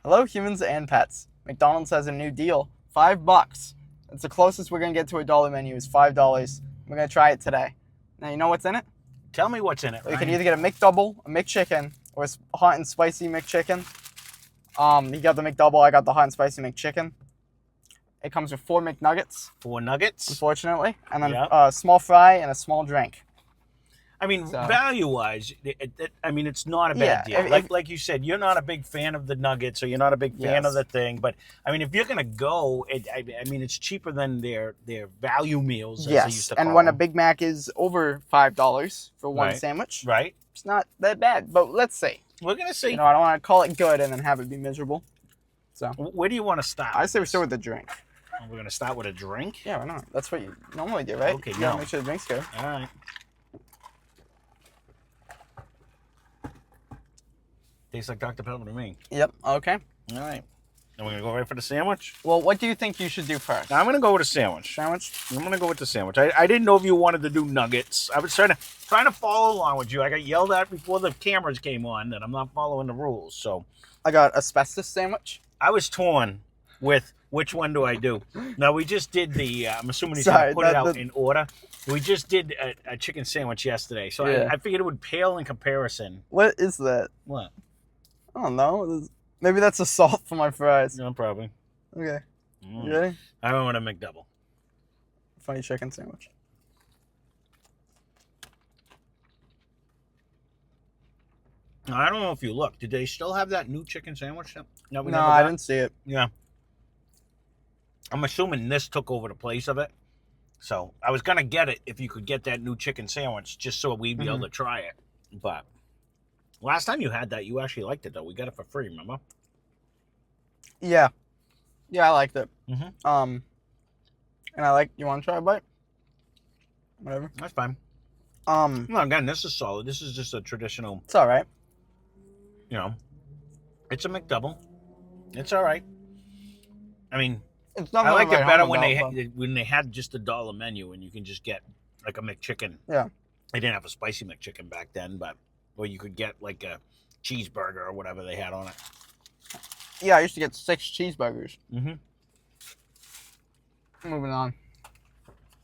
Hello, humans and pets. McDonald's has a new deal. $5. It's the closest we're gonna get to a dollar menu is $5. We're gonna try it today. Now you know what's in it? Tell me what's in it, You Ryan. can either get a McDouble, a McChicken, or a hot and spicy McChicken. You got the McDouble, I got the hot and spicy McChicken. It comes with 4 McNuggets, 4 nuggets. unfortunately, and then Yep. a small fry and a small drink. I mean, So- value-wise, it's not a bad Yeah, deal. Like you said, you're not a big fan of the nuggets, or you're not a big fan of Yes. the thing. But I mean, if you're gonna go, it's cheaper than their value meals. As they used Yes, to and call when a them. Big Mac is over $5 for one Right. sandwich, Right, it's not that bad. But let's see. we're gonna see. You know, I don't want to call it good and then have it be miserable. So Where do you want to start? I say we with start this? with the drink. We're gonna start with a drink. Yeah, why not? That's what you normally do, right? Okay, You gotta no. make sure the drink's good. All right. Tastes like Dr. Pepper to me. Yep. Okay. All right. And we're gonna go right for the sandwich. Well, what do you think you should do first? Now, I'm gonna go with a sandwich. Sandwich. I'm gonna go with the sandwich. I didn't know if you wanted to do nuggets. I was trying to follow along with you. I got yelled at before the cameras came on that I'm not following the rules. So I got asbestos sandwich. I was torn with which one do I do. Now we just did the. I'm assuming he's Sorry, gonna put it out the- in order. We just did a chicken sandwich yesterday, so Yeah. I figured it would pale in comparison. What is that? What? I don't know. Maybe that's a salt for my fries. No, probably. Okay. Mm. You ready? I want a McDouble. Funny chicken sandwich. I don't know if you look. Did they still have that new chicken sandwich? No, No, I didn't see it. Yeah. I'm assuming this took over the place of it. So I was gonna get it if you could get that new chicken sandwich, just so we'd be able to try it. But last time you had that, you actually liked it though. We got it for free, remember? Yeah. Yeah, I liked it. Mhm. And I like. You want to try a bite? Whatever. That's fine. Um, No, again, this is solid. This is just a traditional, it's all right. you know. It's a McDouble. It's all right. I mean, It's not. I liked it better when but- when they had just a dollar menu and you can just get like a McChicken. Yeah. They didn't have a spicy McChicken back then, but or you could get like a cheeseburger or whatever they had on it. Yeah, I used to get 6 cheeseburgers. Mm-hmm. Moving on.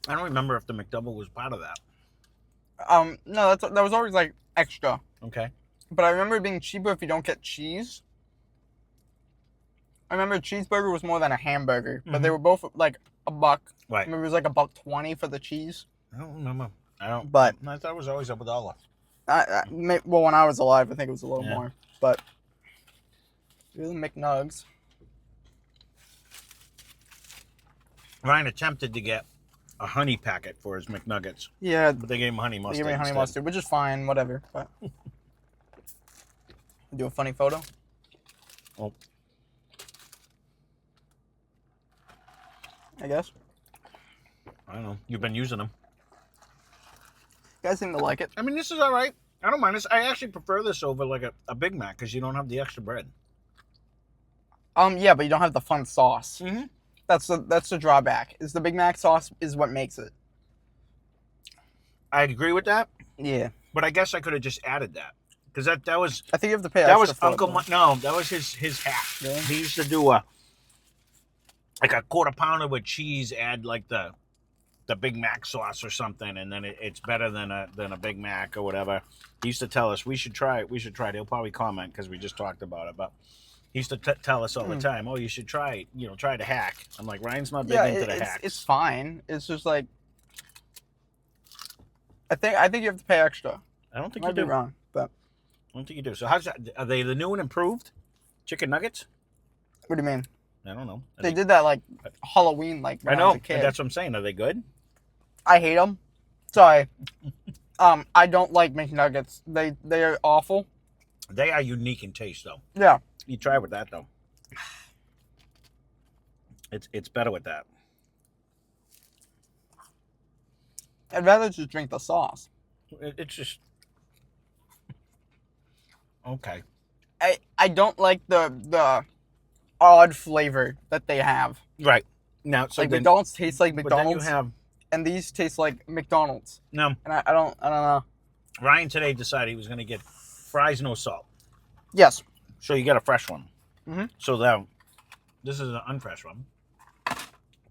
I don't remember if the McDouble was part of that. No, that was always like extra. Okay. But I remember it being cheaper if you don't get cheese. I remember a cheeseburger was more than a hamburger, but they were both like $1. I Right. remember it was like $1.20 for the cheese. I don't remember. I don't. But I thought it was always up $1. well, when I was alive, I think it was a little Yeah. more. But really, McNugs. Ryan attempted to get a honey packet for his McNuggets, Yeah, but they gave him honey they mustard. gave me honey instead. mustard, which is fine, whatever. But do a funny photo. Oh. I guess. I don't know. You've been using them. You guys seem to like it. I mean, this is all right. I don't mind this. I actually prefer this over like a Big Mac because you don't have the extra bread. Yeah, but you don't have the fun sauce. Mm-hmm. That's the drawback. Is the Big Mac sauce is what makes it. I agree with that, Yeah. but I guess I could have just added that because that was I think you have to pay that extra was for it, Uncle. though. No, that was his hack. Really? He used to do a quarter pounder with cheese, add like the Big Mac sauce or something, and then it's better than a Big Mac or whatever. He used to tell us we should try it. We should try it. He'll probably comment because we just talked about it, but he used to tell us all the time, "Oh, you should try it. You know, try the hack." I'm like, Ryan's not big into the hacks. it's fine. It's just like I think you have to pay extra. I don't think Might you be do. wrong, but I don't think you do. So how's that? Are they the new and improved chicken nuggets? what do you mean? I don't know. Are They did that like Halloween, like I when I know. was a kid. That's what I'm saying. Are they good? I hate them. Sorry. I don't like McNuggets. They are awful. They are unique in taste, though. Yeah. You try with that, though. It's better with that. I'd rather just drink the sauce. It's just okay. I don't like the odd flavor that they have. Right now, so Like then, McDonald's tastes like but then McDonald's, you have and these taste like McDonald's. no. And I don't know. Ryan today decided he was going to get fries no salt, Yes. so you get a fresh one. Mhm. So now, this is an unfresh one, What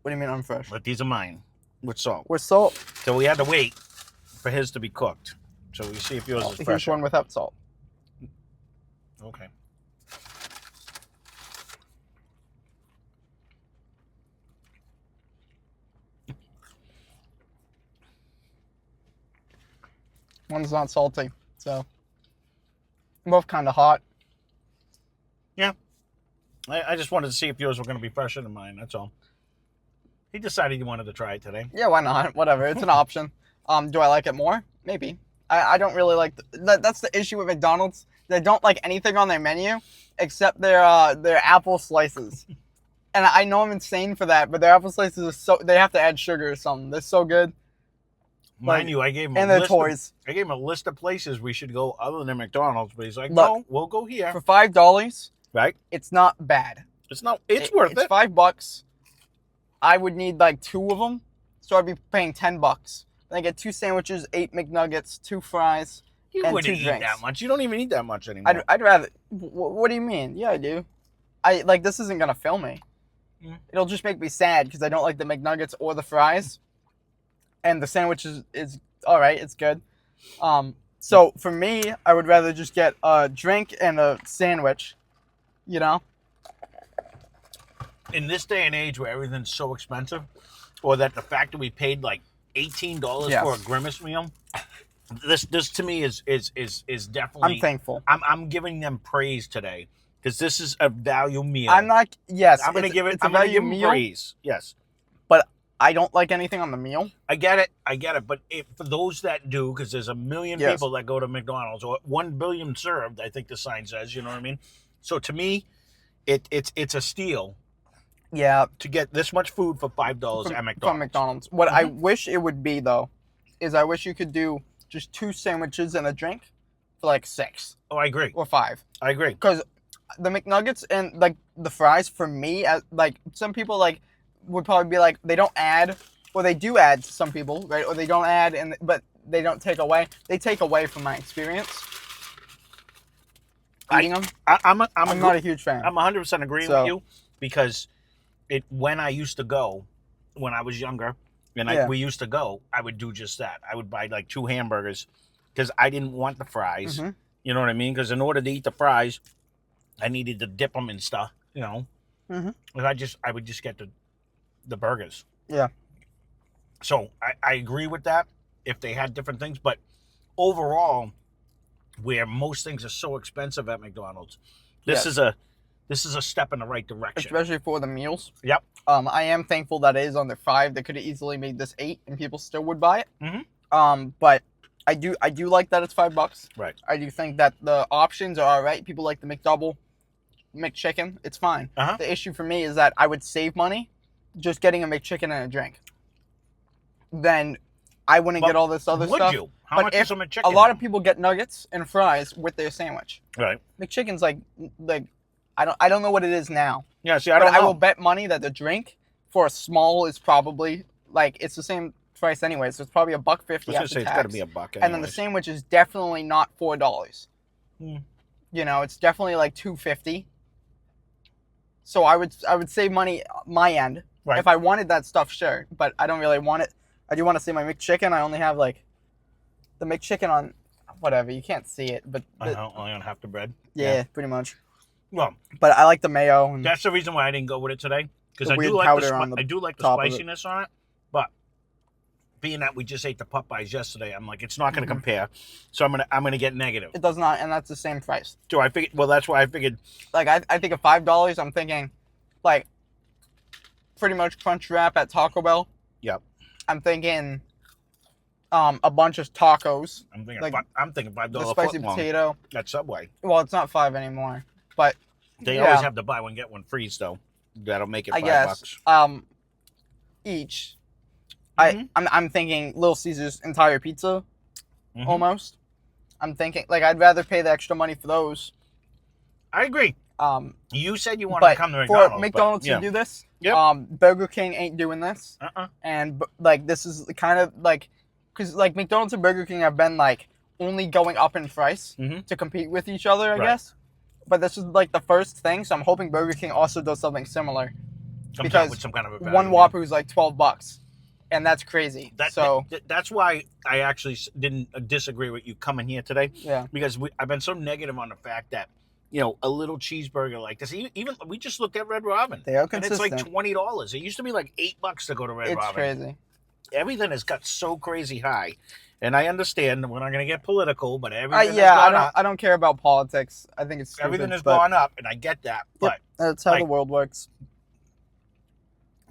do you mean unfresh? but these are mine with salt. With salt. So we had to wait for his to be cooked. So we see if yours is Here's fresher. one without salt. Okay. One's not salty. So, both kind of hot. Yeah. I just wanted to see if yours were going to be fresher than mine. That's all. He decided he wanted to try it today. Yeah, why not? Whatever. It's an option. Do I like it more? Maybe. I don't really like... That's the issue with McDonald's. They don't like anything on their menu except their apple slices. And I know I'm insane for that, but their apple slices are so... They have to add sugar or something. They're so good. Mind you, I gave him And their toys. I gave him a list of places we should go other than McDonald's, but he's like, Look, no, we'll go here. For $5, Right? it's not bad. It's worth It's it. $5. I would need like 2 of them, so I'd be paying $10. Then I get 2 sandwiches, 8 McNuggets, 2 fries, You and wouldn't 2 eat drinks. that much. You don't even eat that much anymore. I'd rather... What do you mean? Yeah, I do. This isn't gonna fill me. It'll just make me sad because I don't like the McNuggets or the fries. And the sandwich is all right. It's good. So for me, I would rather just get a drink and a sandwich. You know? In this day and age where everything's so expensive, or that the fact that we paid like $18 Yes. for a Grimace meal, this to me is definitely. I'm thankful. I'm giving them praise today because this is a value meal. I'm not. Yes, I'm gonna give it. It's a I'm gonna value give them meal, praise. Yes. but I don't like anything on the meal. I get it. But for those that do, because there's a million Yes. people that go to McDonald's, or 1 billion served, I think the sign says. You know what I mean? So to me, it's a steal Yeah, to get this much food for $5 at McDonald's. from McDonald's. What I wish it would be though, is I wish you could do just 2 sandwiches and a drink for like $6 Oh, I agree. or $5. I agree. Because the McNuggets and like the fries for me, like some people like would probably be like they don't add, or they do add to some people, right? Or they don't add, but they don't take away. They take away from my experience eating them. I'm not a huge fan. I'm 100% agreeing with you because when I used to go, when I was younger, and we used to go, I would do just that. I would buy like 2 hamburgers because I didn't want the fries. Mm-hmm. You know what I mean? Because in order to eat the fries, I needed to dip them in stuff. You know, Mm-hmm. and I would just get the burgers. Yeah. So I agree with that if they had different things, but overall, where most things are so expensive at McDonald's, this is a step in the right direction. Especially for the meals. Yep. I am thankful that it is under 5. They could have easily made this 8, and people still would buy it. Mm-hmm. But I do like that it's $5. Right. I do think that the options are all right. People like the McDouble, McChicken. It's fine. Uh-huh. The issue for me is that I would save money just getting a McChicken and a drink. Then I wouldn't get all this other Would stuff. you? How But much is a McChicken? A lot of people get nuggets and fries with their sandwich. Right. McChicken's like I don't know what it is now. Yeah. See, I don't know. I will bet money that the drink for a small is probably like it's the same price anyway, so it's probably $1.50 I was gonna after say it's tax. got to be $1. And then the sandwich is definitely not $4. Hmm. You know, it's definitely like $2.50. So I would save money my end. Right. If I wanted that stuff, sure, but I don't really want it. I do want to see my McChicken. I only have like the McChicken on whatever. You can't see it, but only on half the bread. yeah, pretty much. Well, But I like the mayo. And that's the reason why I didn't go with it today because The I weird do like powder on the I do like the top of it. spiciness on it, but being that we just ate the Popeyes yesterday, I'm like it's not going to Mhm. compare, so I'm gonna get negative. it does not, and that's the same price. So I figured. Well, that's why I figured. Like I think of $5, I'm thinking like pretty much crunch wrap at Taco Bell. Yep. I'm thinking a bunch of tacos, I'm thinking $5 the spicy footlong potato. at Subway. Well, it's not 5 anymore, but They yeah, always have the buy one get one free, though. That'll make it I $5. guess each. Mhm. I'm thinking Little Caesars entire pizza Mhm. almost. I'm thinking like I'd rather pay the extra money for those. I agree. You said you wanted But to come to for McDonald's. McDonald's but, yeah. to do this, Yep. Burger King ain't doing this. And like this is kind of like because like McDonald's and Burger King have been like only going up in price Mhm. to compete with each other, I Right. guess. but this is like the first thing, so I'm hoping Burger King also does something similar. Comes because out with some kind of a value one meal. Whopper is like $12, and that's crazy. That's why I actually didn't disagree with you coming here today. Yeah. Because I've been so negative on the fact that, you know, a little cheeseburger like this. Even we just looked at Red Robin. They are and it's consistent. like $20. It used to be like $8 to go to Red Robin. It's crazy. Everything has got so crazy high, and I understand we're not going to get political, but everything has gone up. I don't care about politics. I think it's stupid, Everything has gone up, and I get that. But that's how the world works.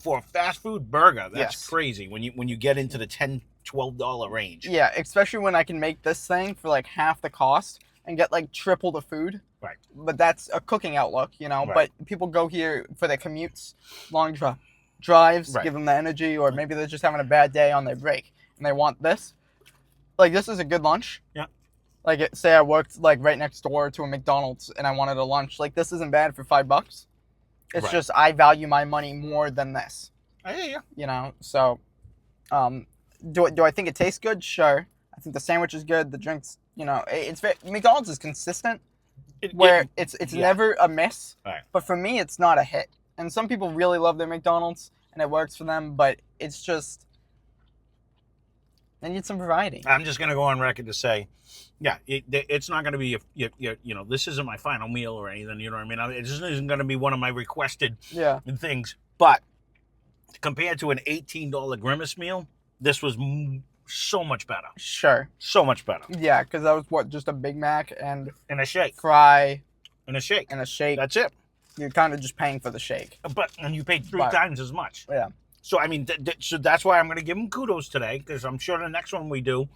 For a fast food burger, that's Yes. crazy when you get into the $10, $12 range. Yeah, especially when I can make this thing for like half the cost and get like triple the food. Right. But that's a cooking outlook, you know. Right. But people go here for their commutes, long drives, Right. give them the energy, or maybe they're just having a bad day on their break and they want this. Like, this is a good lunch. Yeah. Like, say I worked like right next door to a McDonald's and I wanted a lunch. Like, this isn't bad for $5. It's Right. just I value my money more than this. I hear you. You know, so do I think it tastes good? Sure. I think the sandwich is good. The drinks, you know, it's very, McDonald's is consistent, where it's never a miss. Right. But for me, it's not a hit. And some people really love their McDonald's, and it works for them. But it's just, they need some variety. I'm just going to go on record to say, yeah, it's not going to be, you know, this isn't my final meal or anything, you know what I mean? It just isn't going to be one of my requested things. But compared to an $18 Grimace meal, this was so much better. Sure. So much better. Yeah, because that was just a Big Mac and a shake. Fry. And a shake. And a shake. That's it. You're kind of just paying for the shake. And you paid three times as much. Yeah. So, I mean, so that's why I'm going to give them kudos today, because I'm sure the next one we do,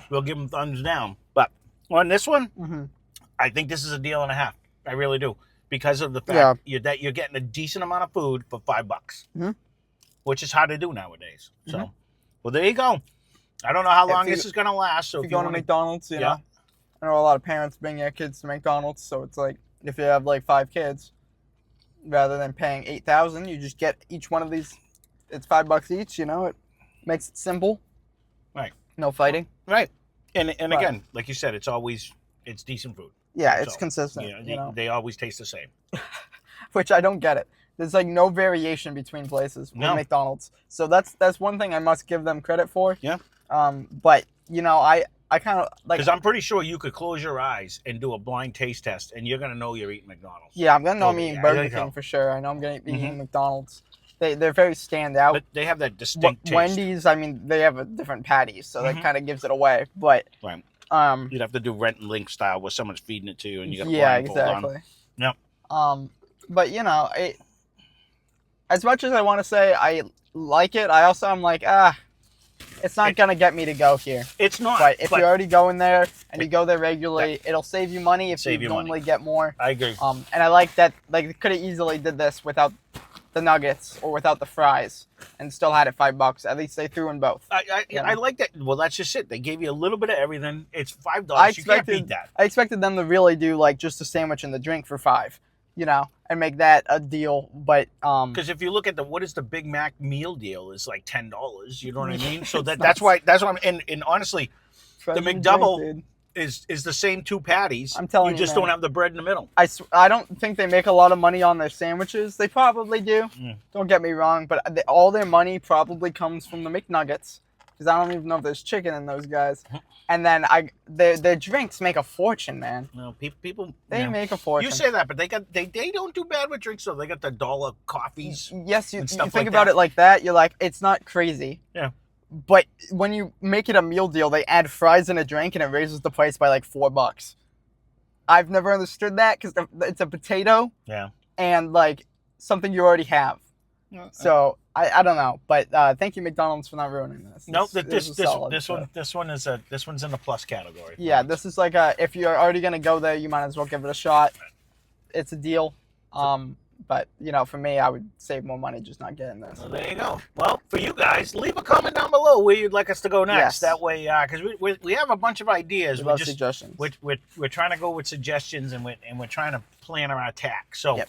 we'll give them thumbs down. But on this one, I think this is a deal and a half. I really do. Because of the fact that you're getting a decent amount of food for $5, which is hard to do nowadays. So, well, there you go. I don't know how long this is going to last. So if you go to McDonald's, you know, I know a lot of parents bring their kids to McDonald's, so it's like if you have like 5 kids, rather than paying $8,000, you just get each one of these. It's $5 each. You know, it makes it simple. Right. No fighting. Right. And again, like you said, it's decent food. Yeah, it's consistent. You know, they always taste the same. Which I don't get it. There's like no variation between places with McDonald's. So that's one thing I must give them credit for. Yeah. But you know, I kind of like, because I'm pretty sure you could close your eyes and do a blind taste test, and you're gonna know you're eating McDonald's. Yeah, I'm gonna know I'm eating Burger King for sure. I know I'm gonna be eating McDonald's. They're very stand out. But they have that distinct taste. Wendy's, I mean, they have a different patties, so that kind of gives it away. But you'd have to do Rent and Link style, where someone's feeding it to you, and you got to blindfold on. Yep. But you know, as much as I want to say I like it, I also am like, it's not gonna get me to go here. It's not. But if you're already going there and you go there regularly, it'll save you money if you normally get more. I agree. And I like that. Like, they could have easily did this without the nuggets or without the fries and still had it $5. At least they threw in both. I like that. Well, that's just it. They gave you a little bit of everything. It's $5. You can't beat that. I expected them to really do like just a sandwich and the drink for $5, you know, and make that a deal. But because if you look at what is the Big Mac meal deal, is like $10. You know what I mean? So that's why I'm and honestly, the McDouble is the same 2 patties. I'm telling you, just don't have the bread in the middle. I don't think they make a lot of money on their sandwiches. They probably do. Don't get me wrong, but all their money probably comes from the McNuggets, because I don't even know if there's chicken in those guys. And then their drinks make a fortune, man. No, people make a fortune. You say that, but they don't do bad with drinks though. They got the $1 coffees. Yes, you think about it like that, you're like, it's not crazy. Yeah. But when you make it a meal deal, they add fries and a drink, and it raises the price by like $4. I've never understood that, because it's a potato and like something you already have. So I don't know, but thank you, McDonald's, for not ruining this. Nope, this one's in the plus category. Yeah, this is like if you're already gonna go there, you might as well give it a shot. It's a deal. But, you know, for me, I would save more money just not getting this. Well, there you go. Well, for you guys, leave a comment down below where you'd like us to go next. Yes. That way, because we have a bunch of ideas. We're suggestions. We're trying to go with suggestions, and we're trying to plan our attack. So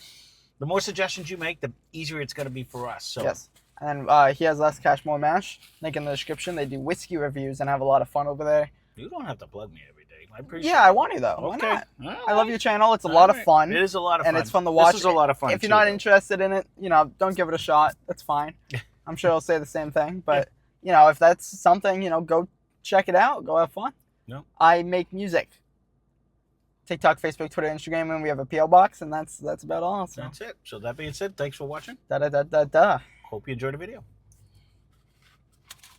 the more suggestions you make, the easier it's going to be for us. So. Yes. And he has Less Cash, More Mash. Link in the description. They do whiskey reviews and have a lot of fun over there. You don't have to plug me every day. I appreciate Yeah, I want to though. Why Okay. not? All I love right. your channel. It's a All lot of right. fun. It is a lot of and fun. it's fun to watch. This is a lot of fun. If you're too, not though. interested in it, don't give it a shot. That's fine. I'm sure I'll say the same thing. But if that's something, go check it out. Go have fun. No. I make music. TikTok, Facebook, Twitter, Instagram, and we have a PO box, and that's about all. So. That's it. So that being said, thanks for watching. Da da da da da. Hope you enjoyed the video.